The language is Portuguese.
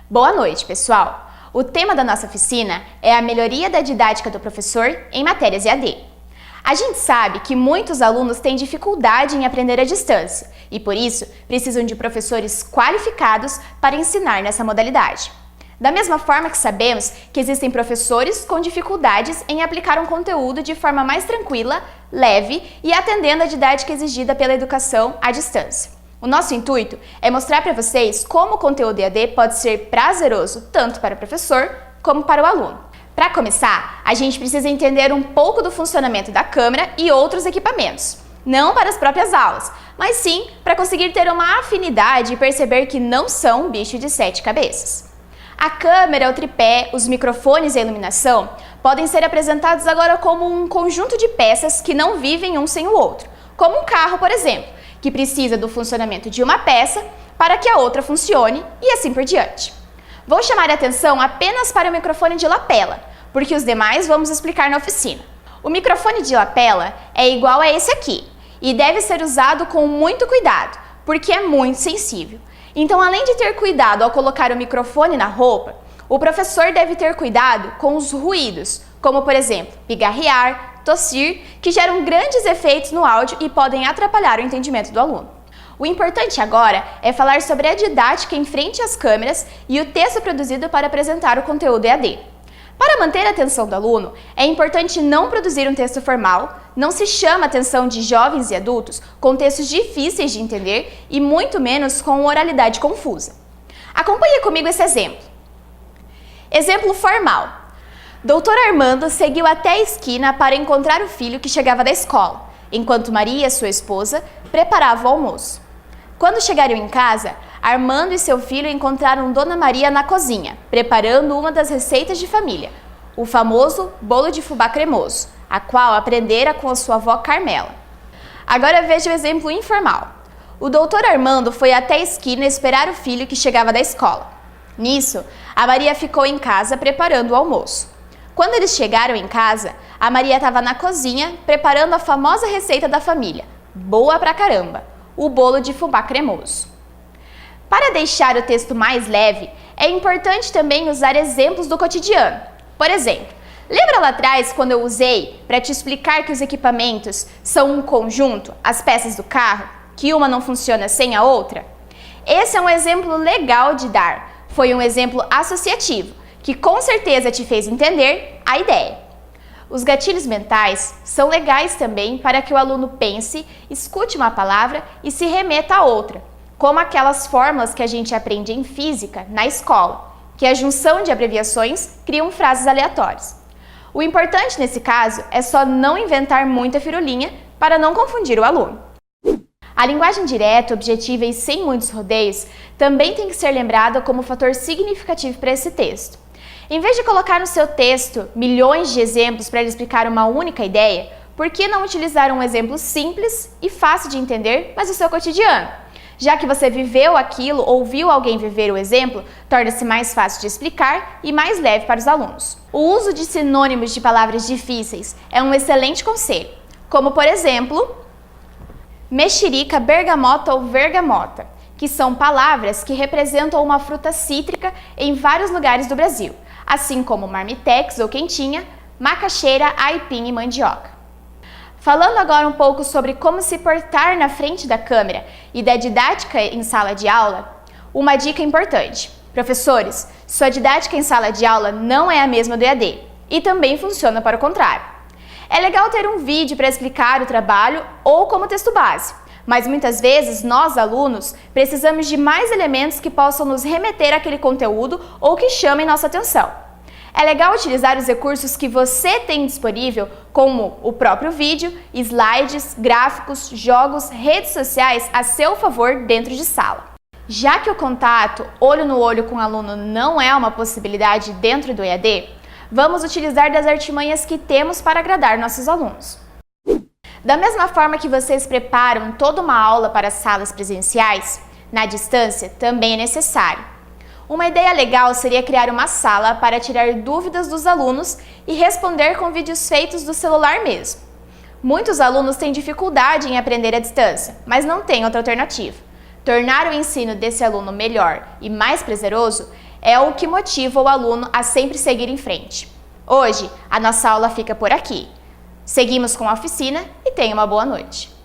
Boa noite, pessoal! O tema da nossa oficina é a melhoria da didática do professor em matérias EAD. A gente sabe que muitos alunos têm dificuldade em aprender à distância e, por isso, precisam de professores qualificados para ensinar nessa modalidade. Da mesma forma que sabemos que existem professores com dificuldades em aplicar um conteúdo de forma mais tranquila, leve e atendendo à didática exigida pela educação à distância. O nosso intuito é mostrar para vocês como o conteúdo EAD pode ser prazeroso tanto para o professor como para o aluno. Para começar, a gente precisa entender um pouco do funcionamento da câmera e outros equipamentos. Não para as próprias aulas, mas sim para conseguir ter uma afinidade e perceber que não são um bicho de 7 cabeças. A câmera, o tripé, os microfones e a iluminação podem ser apresentados agora como um conjunto de peças que não vivem um sem o outro, como um carro, por exemplo, que precisa do funcionamento de uma peça para que a outra funcione e assim por diante. Vou chamar a atenção apenas para o microfone de lapela, porque os demais vamos explicar na oficina. O microfone de lapela é igual a esse aqui e deve ser usado com muito cuidado, porque é muito sensível. Então, além de ter cuidado ao colocar o microfone na roupa, o professor deve ter cuidado com os ruídos, como por exemplo, pigarrear, tossir, que geram grandes efeitos no áudio e podem atrapalhar o entendimento do aluno. O importante agora é falar sobre a didática em frente às câmeras e o texto produzido para apresentar o conteúdo EAD. Para manter a atenção do aluno, é importante não produzir um texto formal, não se chama a atenção de jovens e adultos com textos difíceis de entender e muito menos com oralidade confusa. Acompanhe comigo esse exemplo. Exemplo formal. Doutor Armando seguiu até a esquina para encontrar o filho que chegava da escola, enquanto Maria, sua esposa, preparava o almoço. Quando chegaram em casa, Armando e seu filho encontraram Dona Maria na cozinha, preparando uma das receitas de família, o famoso bolo de fubá cremoso, a qual aprendera com a sua avó Carmela. Agora veja o exemplo informal. O doutor Armando foi até a esquina esperar o filho que chegava da escola. Nisso, a Maria ficou em casa preparando o almoço. Quando eles chegaram em casa, a Maria estava na cozinha preparando a famosa receita da família, boa pra caramba, o bolo de fubá cremoso. Para deixar o texto mais leve, é importante também usar exemplos do cotidiano. Por exemplo, lembra lá atrás quando eu usei para te explicar que os equipamentos são um conjunto, as peças do carro, que uma não funciona sem a outra? Esse é um exemplo legal de dar, foi um exemplo associativo, que com certeza te fez entender a ideia. Os gatilhos mentais são legais também para que o aluno pense, escute uma palavra e se remeta a outra, como aquelas fórmulas que a gente aprende em física na escola, que a junção de abreviações criam frases aleatórias. O importante nesse caso é só não inventar muita firulinha para não confundir o aluno. A linguagem direta, objetiva e sem muitos rodeios também tem que ser lembrada como fator significativo para esse texto. Em vez de colocar no seu texto milhões de exemplos para ele explicar uma única ideia, por que não utilizar um exemplo simples e fácil de entender, mas do seu cotidiano? Já que você viveu aquilo ou viu alguém viver o exemplo, torna-se mais fácil de explicar e mais leve para os alunos. O uso de sinônimos de palavras difíceis é um excelente conselho, como por exemplo, mexerica, bergamota ou vergamota, que são palavras que representam uma fruta cítrica em vários lugares do Brasil, assim como marmitex ou quentinha, macaxeira, aipim e mandioca. Falando agora um pouco sobre como se portar na frente da câmera e da didática em sala de aula, uma dica importante. Professores, sua didática em sala de aula não é a mesma do EAD e também funciona para o contrário. É legal ter um vídeo para explicar o trabalho ou como texto base, mas muitas vezes nós, alunos, precisamos de mais elementos que possam nos remeter àquele conteúdo ou que chamem nossa atenção. É legal utilizar os recursos que você tem disponível, como o próprio vídeo, slides, gráficos, jogos, redes sociais a seu favor dentro de sala. Já que o contato olho no olho com o aluno não é uma possibilidade dentro do EAD, vamos utilizar das artimanhas que temos para agradar nossos alunos. Da mesma forma que vocês preparam toda uma aula para salas presenciais, na distância também é necessário. Uma ideia legal seria criar uma sala para tirar dúvidas dos alunos e responder com vídeos feitos do celular mesmo. Muitos alunos têm dificuldade em aprender à distância, mas não têm outra alternativa. tornar o ensino desse aluno melhor e mais prazeroso é o que motiva o aluno a sempre seguir em frente. Hoje, a nossa aula fica por aqui. Seguimos com a oficina e tenha uma boa noite.